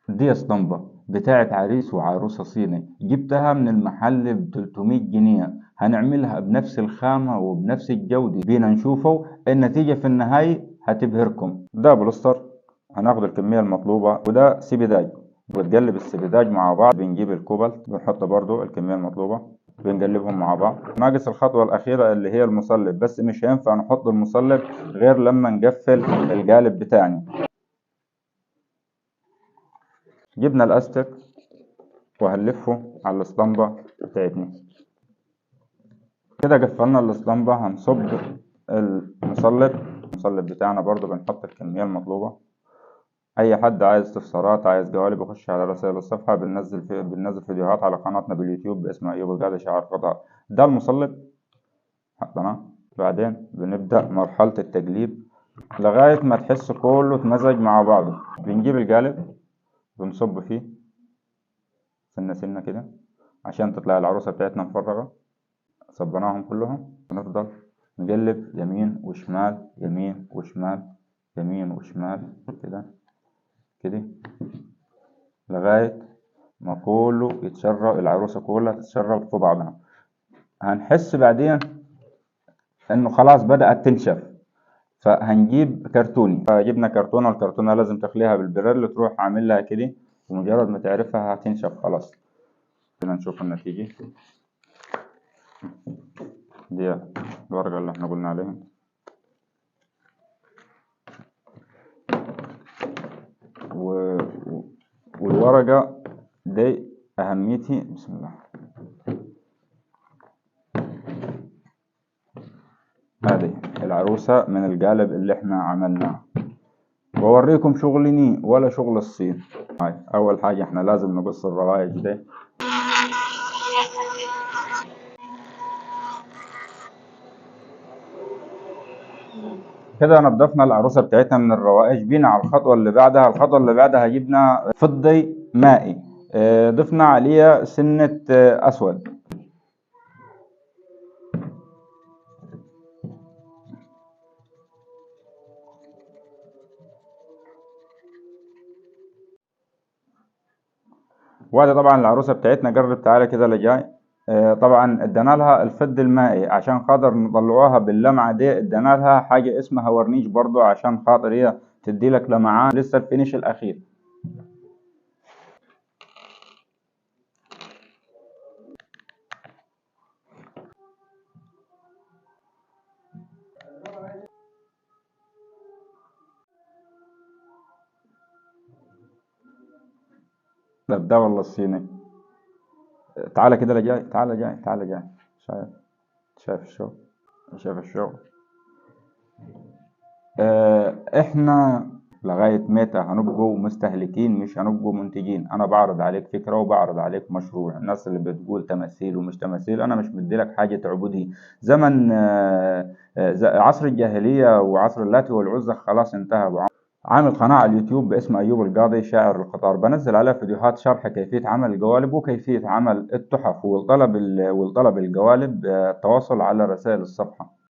دي اسطمبة بتاعت عريس وعروسة صيني، جبتها من المحل ب300 جنيه. هنعملها بنفس الخامة وبنفس الجودة، بينا نشوفه النتيجة في النهاية هتبهركم. ده بولستر، هناخد الكمية المطلوبة، وده سيبيداج. بتقلب السيبيداج مع بعض، بنجيب الكوبالت بنحط برضو الكمية المطلوبة، بنقلبهم مع بعض. ناقص الخطوة الأخيرة اللي هي المصلب، بس مش هينفع نحط المصلب غير لما نقفل القالب بتاعنا. جبنا الأستك وهنلفه على الاسطمبة بتاعتنا. كده قفلنا الاسطمبة، هنصب المصلب بتاعنا برضو بنحط الكمية المطلوبة. أي حد عايز استفسارات، عايز جوالب، يخش على رسائل الصفحة. بننزل فيديوهات على قناتنا باليوتيوب باسم أيوب القادة شعار قطع. ده المصلب حطيناه. بعدين بنبدأ مرحلة التقليب لغاية ما تحس كله اتمزج مع بعضه. بنجيب القالب بنصب فيه سنة سنة كده عشان تطلع العروسة بتاعتنا مفرغة. صبناهم كلهم، ونفضل نقلب يمين وشمال يمين وشمال يمين وشمال كده كده لغاية ما كله يتشرب، العروسة كلها تتشرب في بعضها. هنحس بعدين انه خلاص بدأت تنشف، فهنجيب كرتوني. فجبنا كرتونة، الكرتونة لازم تخليها بالبريل، تروح عامل لها كده، ومجرد ما تعرفها هتنشف خلاص. كده نشوف النتيجة. دي الورقة اللي احنا قلنا عليها، و... والورقة دي أهميتي. بسم الله. هذه العروسة من القالب اللي احنا عملناه، بوريكم شغلني ولا شغل الصين. هاي أول حاجة احنا لازم نقص الروايج دي. كده نضفنا العروسة بتاعتنا من الروائج. بينا على الخطوة اللي بعدها. الخطوة اللي بعدها جبنا فضي مائي، ضفنا عليه سنة أسود. وادي طبعا العروسة بتاعتنا قربت، تعالى كده لجاي. طبعا ادينا لها الفض المائي عشان خاطر نطلعوها باللمعة دي. ادينا لها حاجة اسمها ورنيش برضو عشان خاطر هي تدي لك لمعان. لسه الفينش الأخير. ده والله الصيني. تعالى كده لجاي، تعالى جاي، تعالى جاي. شايف؟ شايف الشغل؟ شايف الشغل؟ احنا لغاية متى هنبقوا مستهلكين مش هنبقوا منتجين؟ انا بعرض عليك فكرة وبعرض عليك مشروع. الناس اللي بتقول تماثيل ومش تماثيل، انا مش مديلك حاجة تعبدها. زمن عصر الجاهلية وعصر اللات والعزى خلاص انتهى. عامل قناة على اليوتيوب باسم أيوب القاضي شاعر القطار، بنزل عليها فيديوهات شرح كيفية عمل القوالب وكيفية عمل التحف. والطلب القوالب التواصل على رسائل الصفحة.